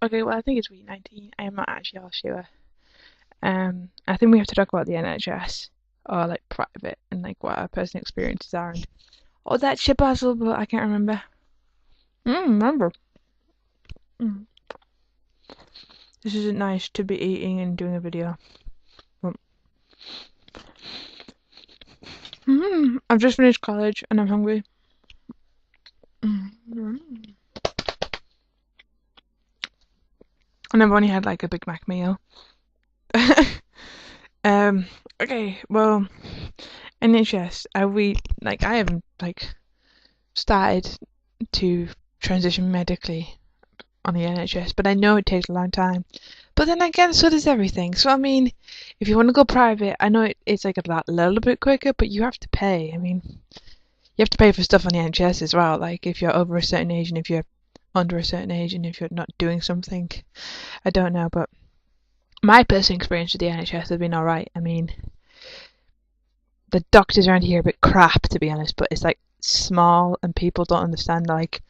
Okay, well, I think it's week 19. I am not actually all sure. I think we have to talk about the NHS or like private and like what our personal experiences are and all that shit puzzle, but I can't remember. Remember. Mm. This isn't nice to be eating and doing a video. But, I've just finished college and I'm hungry. And I've only had like a Big Mac meal. um. Okay. Well, NHS. I haven't like started to transition medically on the NHS, but I know it takes a long time. But then again, so does everything. So I mean, if you want to go private, I know it's like a little bit quicker, but you have to pay. I mean, you have to pay for stuff on the NHS as well. Like if you're over a certain age and if you're under a certain age and if you're not doing something, I don't know. But my personal experience with the NHS has been alright. I mean, the doctors around here are a bit crap, to be honest, but it's like small and people don't understand. Like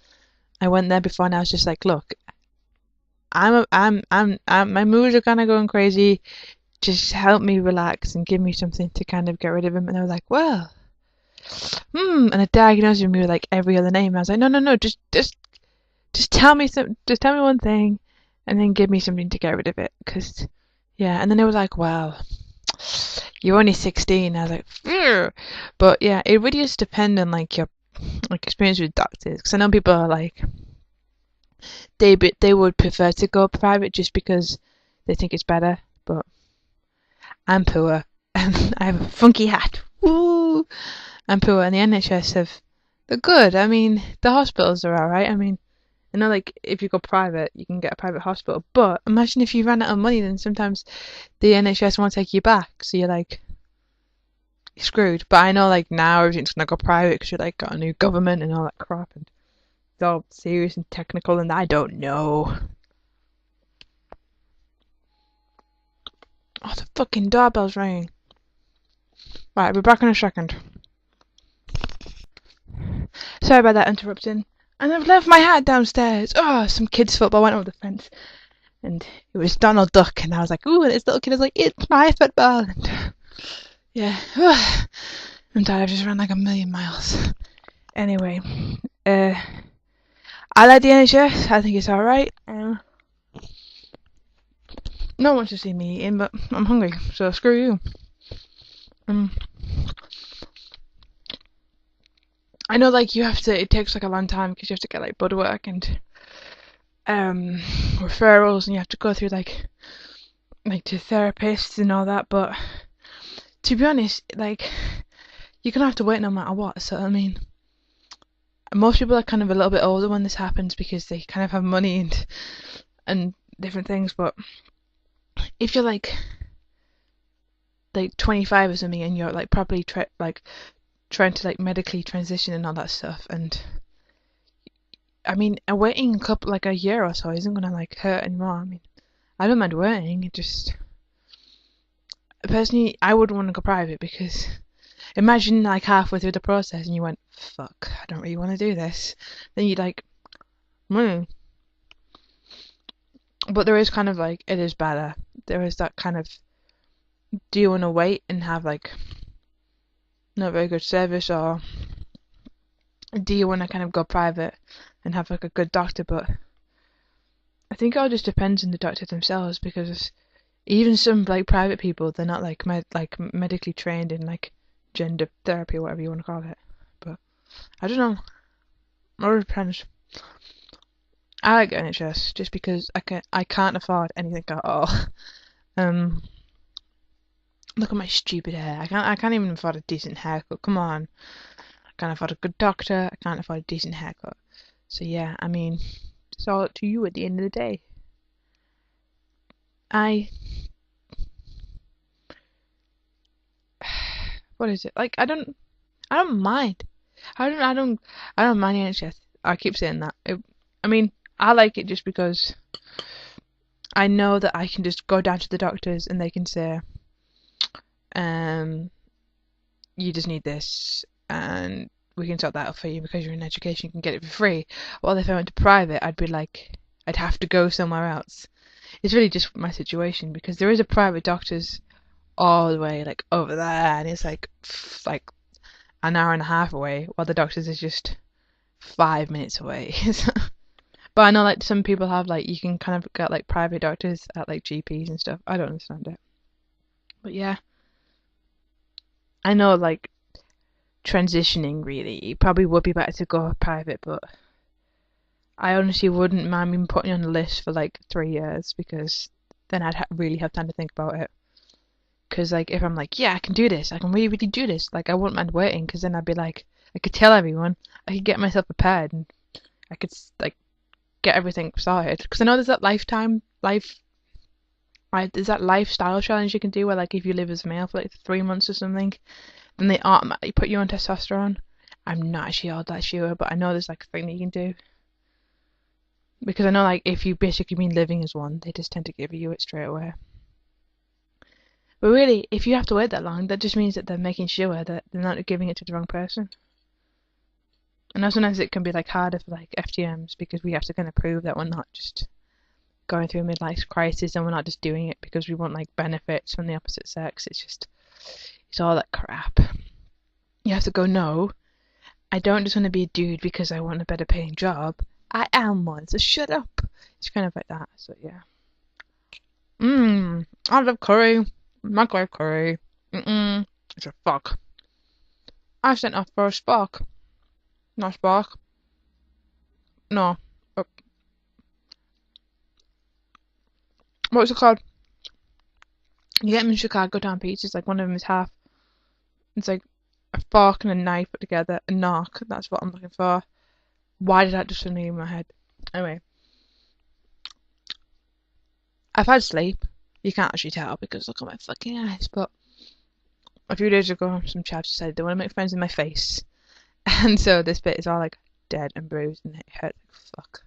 I went there before and I was just like, look, my moods are kind of going crazy. Just help me relax and give me something to kind of get rid of them. And they were like, well, and they diagnosed me with like every other name. And I was like, no, just tell me just tell me one thing, and then give me something to get rid of it. Cause yeah, and then they were like, well, you're only 16. I was like, phew. But yeah, it really just depends on like your like experience with doctors. Cause I know people are like they would prefer to go private just because they think it's better. But I'm poor and I have a funky hat. Woo! I'm poor, and the NHS they're good. I mean, the hospitals are alright. I mean, I know like if you go private, you can get a private hospital. But imagine if you ran out of money, then sometimes the NHS won't take you back, so you're screwed. But I know like now everything's gonna go private because you like got a new government and all that crap, and it's all serious and technical, and I don't know. Oh, the fucking doorbell's ringing. Right, I'll be back in a second. Sorry about that interrupting. And I've left my hat downstairs. Oh, some kid's football went over the fence. And it was Donald Duck. And I was like, ooh, and this little kid was like, it's my football. And yeah. I'm tired. I've just run like a million miles. Anyway. I like the NHS. I think it's alright. No one wants to see me eating, but I'm hungry. So screw you. I know like it takes like a long time because you have to get like blood work and referrals, and you have to go through like to therapists and all that, but to be honest, like you're gonna have to wait no matter what. So I mean, most people are kind of a little bit older when this happens because they kind of have money and different things, but if you're like 25 or something and you're like probably trying to like medically transition and all that stuff, and I mean waiting a year or so isn't gonna like hurt anymore. I mean, I don't mind waiting. It just personally I wouldn't want to go private because imagine like halfway through the process and you went, fuck, I don't really want to do this. Then you'd like, hmm. But there is kind of like it is better. There is that kind of, do you want to wait and have like not very good service, or do you want to kind of go private and have like a good doctor? But I think it all just depends on the doctor themselves, because even some like private people, they're not like medically trained in like gender therapy or whatever you want to call it. But I don't know. It all depends. I like NHS just because I can't afford anything at all. Look at my stupid hair. I can't even afford a decent haircut. Come on. I can't afford a good doctor. I can't afford a decent haircut. So yeah, I mean, it's all up to you at the end of the day. What is it? Like I don't mind. I don't mind the NHS. I keep saying that. I mean, I like it just because I know that I can just go down to the doctors and they can say, you just need this, and we can sort that out for you because you're in education, you can get it for free. Well, if I went to private, I'd be like, I'd have to go somewhere else. It's really just my situation because there is a private doctor's all the way like over there, and it's like an hour and a half away, while the doctor's is just 5 minutes away. But I know like some people have like you can kind of get like private doctors at like GPs and stuff. I don't understand it. But yeah, I know like transitioning really, it probably would be better to go private, but I honestly wouldn't mind being putting on the list for like 3 years because then I'd really have time to think about it. Because like if I'm like, yeah, I can do this, I can really, really do this, like I wouldn't mind waiting because then I'd be like, I could tell everyone, I could get myself prepared, and I could like get everything started. Because I know there's that there's that lifestyle challenge you can do where like if you live as a male for like 3 months or something, then they automatically put you on testosterone. I'm not actually all that sure, but I know there's like a thing that you can do. Because I know like if you basically been living as one, they just tend to give you it straight away. But really, if you have to wait that long, that just means that they're making sure that they're not giving it to the wrong person. And sometimes it can be like harder for like FTMs because we have to kind of prove that we're not just going through a midlife crisis and we're not just doing it because we want like benefits from the opposite sex. It's all that crap. You have to go, no, I don't just want to be a dude because I want a better paying job. I am one, so shut up. It's kind of like that. So yeah. I love curry. Microwave curry. It's a fuck. I sent off for a spark. Not spark. No. What's it called? You get them in Chicago down pizzas, like one of them is half. It's like a fork and a knife put together. A knock. That's what I'm looking for. Why did that just suddenly in my head? Anyway. I've had sleep. You can't actually tell because look at my fucking eyes, but a few days ago some chaps decided they want to make friends with my face. And so this bit is all like dead and bruised and it hurt like fuck.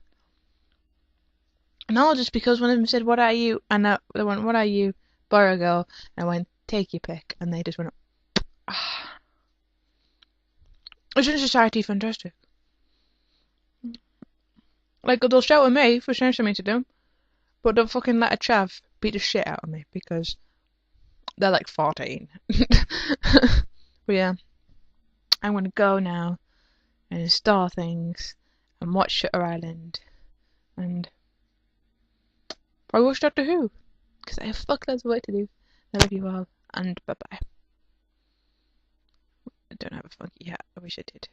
And all just because one of them said, "What are you?" And they went, "What are you, boy or girl?" And I went, "Take your pick." And they just went, ah. Isn't society fantastic? Like, they'll shout at me for saying something to them, but they'll fucking let a chav beat the shit out of me because they're like 14. But yeah, I'm gonna go now and install things and watch Shutter Island and probably watch Doctor Who because I have fuck loads of work to do. I love you all and bye bye. I don't have a funky hat. I wish I did.